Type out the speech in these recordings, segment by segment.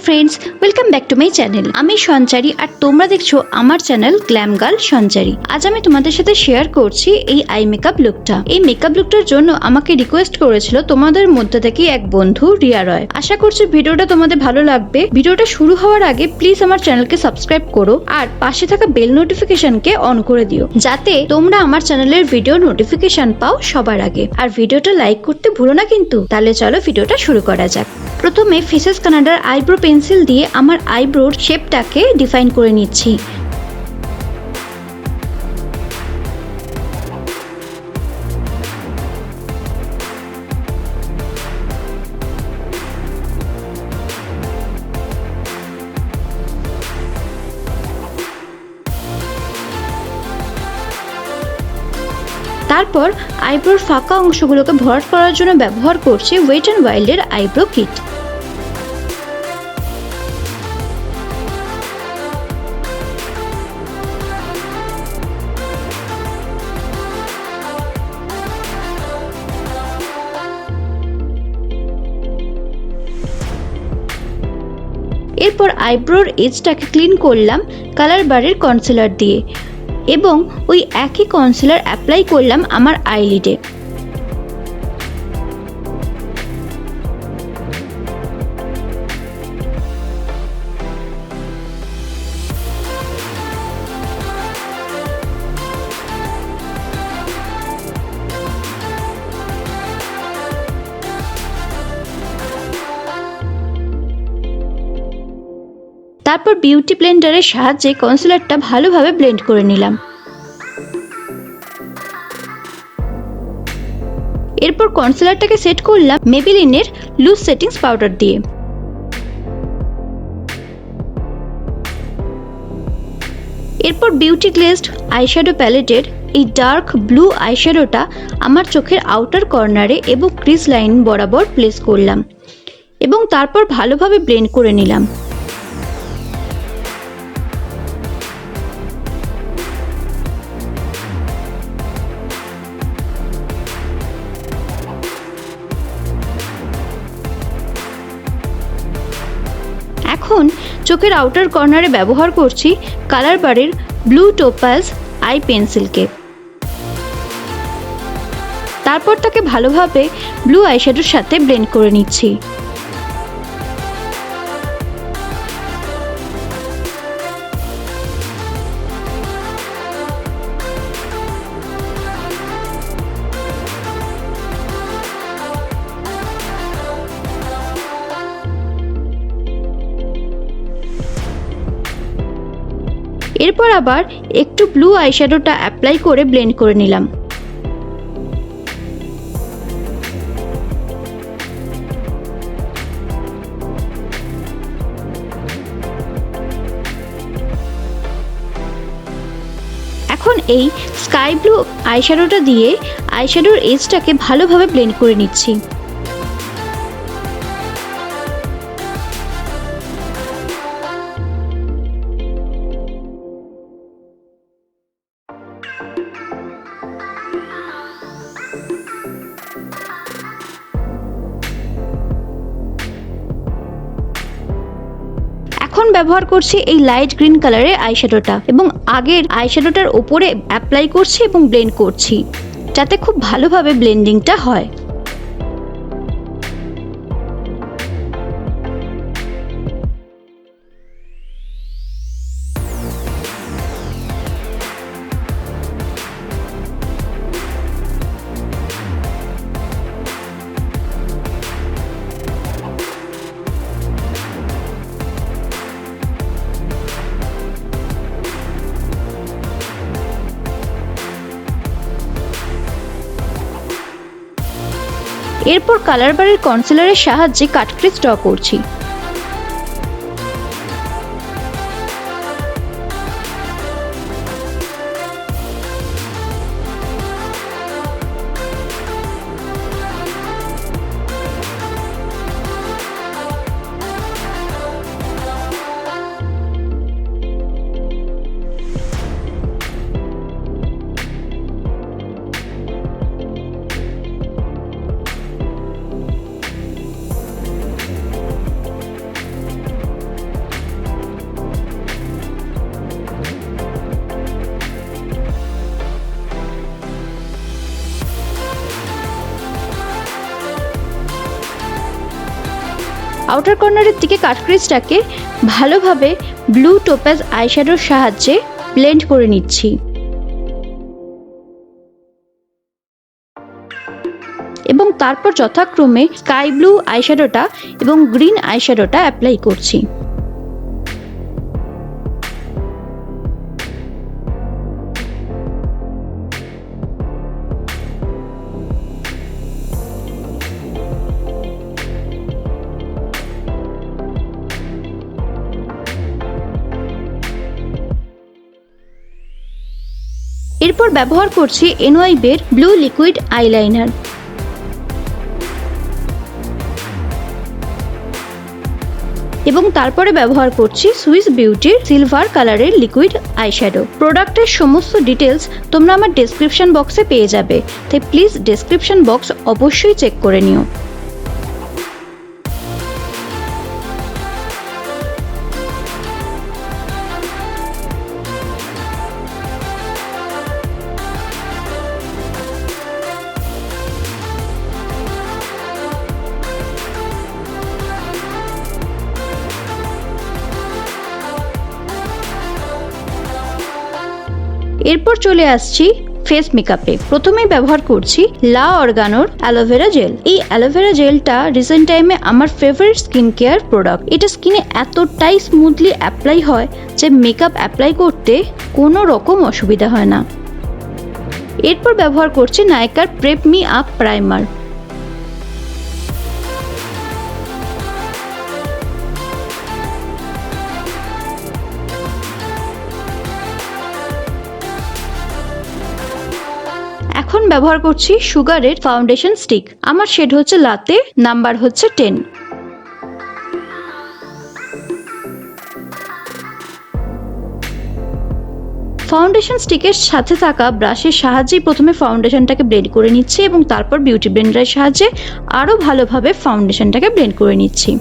Friends, welcome back to my channel. আমি সঞ্চারী আর তোমরা দেখছো আমার চ্যানেল গ্ল্যামগার্লসঞ্চারি। আজ আমি তোমাদের সাথে শেয়ার করছি এই আই মেকআপ লুকটা। এই মেকআপ লুকটার জন্য আমাকে রিকোয়েস্ট করেছিল তোমাদের মধ্যে থেকে এক বন্ধু রিয়া রয়। আশা করছি ভিডিওটা তোমাদের ভালো লাগবে। ভিডিওটা শুরু হওয়ার আগে প্লিজ আমার চ্যানেলকে সাবস্ক্রাইব করো আর পাশে থাকা বেল নোটিফিকেশনকে অন করে দিও, যাতে তোমরা আমার চ্যানেলের ভিডিও নোটিফিকেশন পাও সবার আগে। আর ভিডিওটা লাইক করতে ভুলো না কিন্তু। তাহলে চলো ভিডিওটা শুরু করা যাক। প্রথমে ফেসেস কানাডার আইব্রো পেন্সিল দিয়ে আমার আইব্রোর শেপটাকে ডিফাইন করে নিচ্ছি। তারপর আইব্রোর ফাঁকা অংশগুলোকে ভরাট করার জন্য ব্যবহার করছি ওয়েট অ্যান্ড ওয়াইল্ডের আইব্রো কিট। এরপর আইব্রোর এজটাকে ক্লিন করলাম কালারবারের কনসিলার দিয়ে এবং ওই একই কনসিলার অ্যাপ্লাই করলাম আমার আইলিডে। তারপর বিউটি ব্লেন্ডারের সাহায্যে কনসিলারটা ভালোভাবে ব্লেন্ড করে নিলাম। এরপর কনসিলারটাকে সেট করলাম মেবেলিনের লুজ সেটিংস পাউডার দিয়ে। এরপর বিউটি গ্লেজড আইশ্যাডো প্যালেটের এই ডার্ক ব্লু আইশ্যাডোটা আমার চোখের আউটার কর্নারে এবং ক্রিজ লাইন বরাবর প্লেস করলাম এবং তারপর ভালোভাবে ব্লেন্ড করে নিলাম। এখন চোখের আউটার কর্নারে ব্যবহার করছি কালারবারের ব্লু টোপাজ আই পেন্সিলকে। তারপর তাকে ভালোভাবে ব্লু আইশ্যাডোর সাথে ব্লেন্ড করে নিচ্ছি। এরপর আবার একটু ব্লু আইশ্যাডোটা অ্যাপ্লাই করে ব্লেন্ড করে নিলাম। এখন এই স্কাই ব্লু আইশ্যাডোটা দিয়ে আইশ্যাডোর এজটাকে ভালোভাবে ব্লেন্ড করে নিচ্ছি। এখন ব্যবহার করছি এই লাইট গ্রিন কালারের আইশ্যাডোটা এবং আগের আইশ্যাডোটার উপরে অ্যাপ্লাই করছি এবং ব্লেন্ড করছি, যাতে খুব ভালোভাবে ব্লেন্ডিংটা হয়। এরপর কালারবারের কনসিলারের সাহায্যে কাটক্রিজ ড্র করছি। আউটার কর্নারের দিকে কাটক্রিজটাকে ভালোভাবে ব্লু টোপাজ আইশ্যাডোর সাহায্যে ব্লেন্ড করে নিচ্ছি এবং তারপর যথাক্রমে স্কাই ব্লু আইশ্যাডোটা এবং গ্রিন আইশ্যাডোটা অ্যাপ্লাই করছি। এরপর ব্যবহার করছি এনওয়াইবের ব্লু লিকুইড আইলাইনার। এবং তারপরে ব্যবহার করছি সুইস বিউটির সিলভার কালারের লিকুইড আইশ্যাডো। প্রোডাক্টের সমস্ত ডিটেলস তোমরা আমার ডেসক্রিপশন বক্সে পেয়ে যাবে, তাই প্লিজ ডেসক্রিপশন বক্স অবশ্যই চেক করে নিও। এরপর চলে আসছি ফেস মেকআপে। প্রথমেই ব্যবহার করছি লা অর্গানোর অ্যালোভেরা জেল। এই অ্যালোভেরা জেলটা রিসেন্ট টাইমে আমার ফেভারিট স্কিন কেয়ার প্রোডাক্ট। এটা স্কিনে এতটাই স্মুথলি অ্যাপ্লাই হয় যে মেকআপ অ্যাপ্লাই করতে কোনো রকম অসুবিধা হয় না। এরপর ব্যবহার করছি নাইকার প্রেপ মি আপ প্রাইমার। এখন ব্যবহার করছি সুগারের ফাউন্ডেশন স্টিক। আমার শেড হচ্ছে লাতে, নাম্বার হচ্ছে 10। ফাউন্ডেশন স্টিকের সাথে থাকা ব্রাশের সাহায্যে প্রথমে ফাউন্ডেশনটাকে ব্লেন্ড করে নিচ্ছি এবং তারপর বিউটি ব্লেন্ডারের সাহায্যে আরো ভালোভাবে ফাউন্ডেশনটাকে ব্লেন্ড করে নিচ্ছি।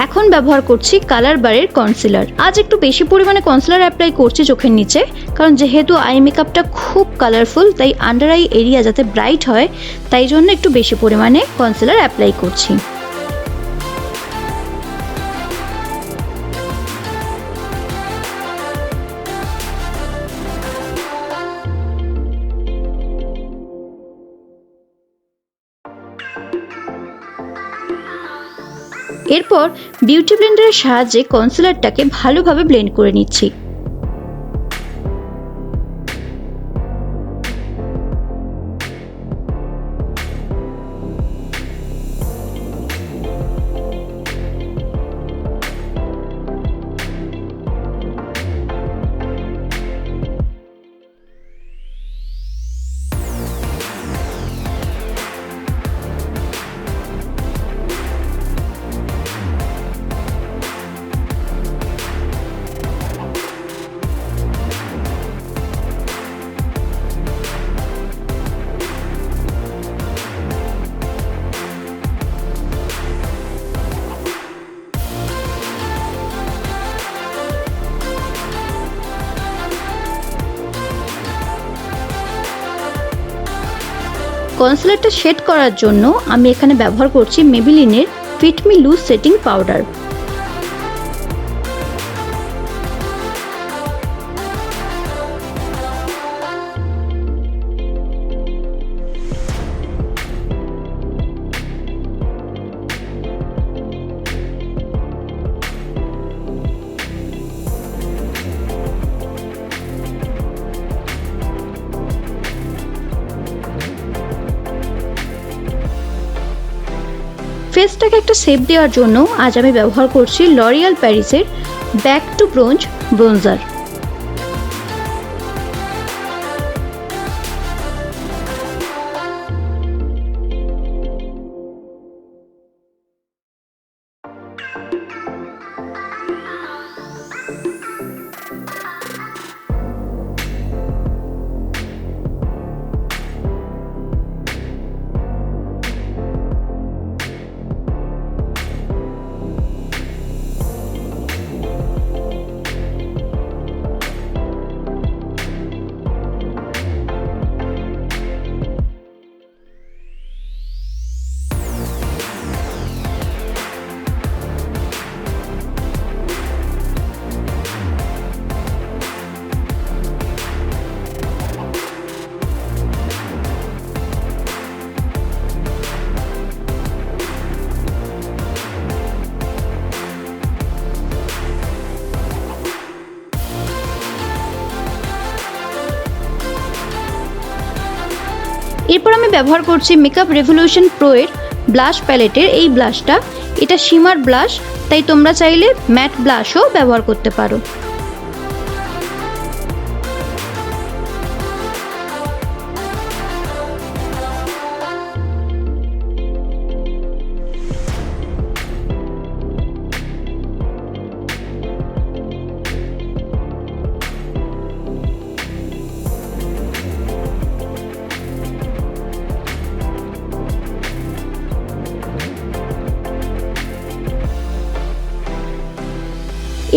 এখন ব্যবহার করছি কালারবারের কনসিলার। আজ একটু বেশি পরিমাণে কনসিলার অ্যাপ্লাই করছি চোখের নিচে, কারণ যেহেতু আই মেকআপটা খুব কালারফুল, তাই আন্ডার আই এরিয়া যাতে ব্রাইট হয় তাই জন্য একটু বেশি পরিমাণে কনসিলার অ্যাপ্লাই করছি। এরপর বিউটি ব্লেন্ডারের সাহায্যে কনসিলারটাকে ভালোভাবে ব্লেন্ড করে নিচ্ছি। কনসিলারটা শেড করার জন্য আমি এখানে ব্যবহার করছি মেবিলিনের fit me loose setting powder. ফেসটাকে একটা শেপ দেওয়ার জন্য আজ আমি ব্যবহার করছি লরিয়াল প্যারিসের ব্যাক টু ব্রোঞ্জ ব্রোঞ্জার। এরপর আমি ব্যবহার করছি মেকআপ রেভলিউশন প্রো এর ব্লাশ প্যালেটের এই ব্লাশটা। এটা শিমার ব্লাশ, তাই তোমরা চাইলে ম্যাট ব্লাশও ব্যবহার করতে পারো।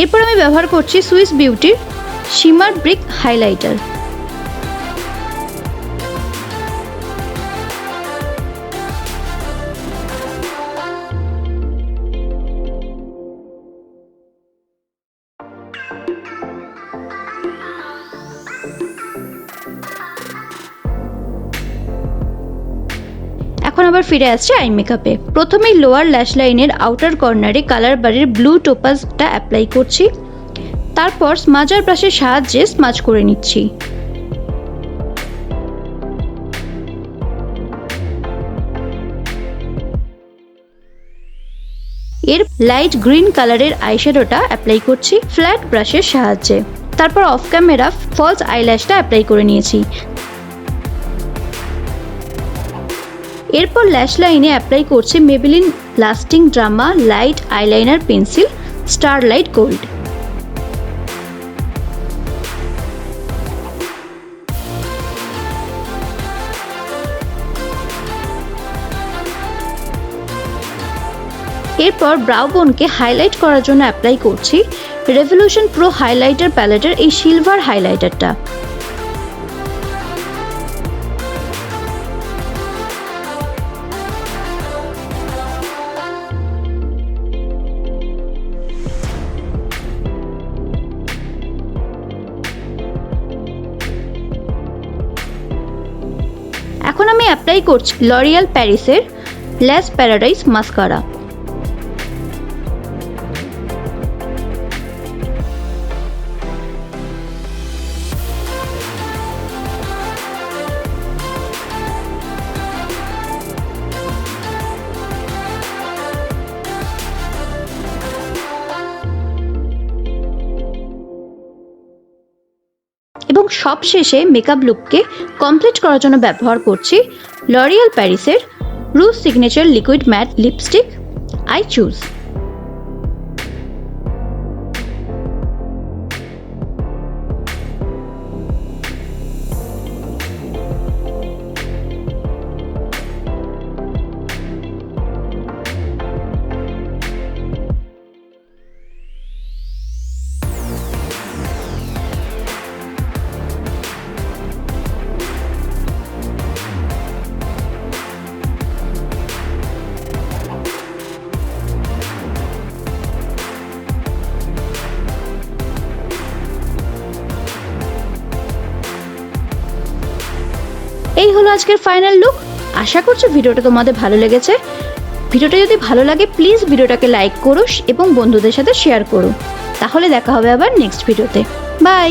এরপর আমি ব্যবহার করছি সুইস বিউটির শিমার ব্রিক হাইলাইটার। এখন আবার ফিরে আসছে আই মেকআপে। প্রথমেই লোয়ার ল্যাশ লাইনের আউটার কর্নারে কালারবারের ব্লু টোপাজটা অ্যাপ্লাই করছি, তারপর স্মাজার ব্রাশের সাহায্যে স্মাজ করে নিচ্ছি। এর লাইট গ্রিন কালারের আইশ্যাডোটা অ্যাপ্লাই করছি ফ্ল্যাট ব্রাশের সাহায্যে, তারপর অফ ক্যামেরা ফলস আইল্যাশটা অ্যাপ্লাই করে নিয়েছি। এরপর ল্যাশ লাইনে অ্যাপ্লাই করছি Maybelline lasting drama light eyeliner pencil starlight gold. এরপর ব্রাউ বোনকে হাইলাইট করার জন্য অ্যাপ্লাই করছি রেভলিউশন প্রো হাইলাইটার প্যালেটের এই সিলভার হাইলাইটারটা। এখন আমি অ্যাপ্লাই করছি লরিয়াল প্যারিসের ল্যাশ প্যারাডাইস মাস্কারা। এবং সবশেষে মেকআপ লুককে কমপ্লিট করার জন্য ব্যবহার করছি লরিয়াল প্যারিসের rouge signature liquid matte lipstick I choose. এই হলো আজকের ফাইনাল লুক। আশা করছি ভিডিওটা তোমাদের ভালো লেগেছে। ভিডিওটা যদি ভালো লাগে প্লিজ ভিডিওটাকে লাইক করো এবং বন্ধুদের সাথে শেয়ার করো। তাহলে দেখা হবে আবার নেক্সট ভিডিওতে। বাই।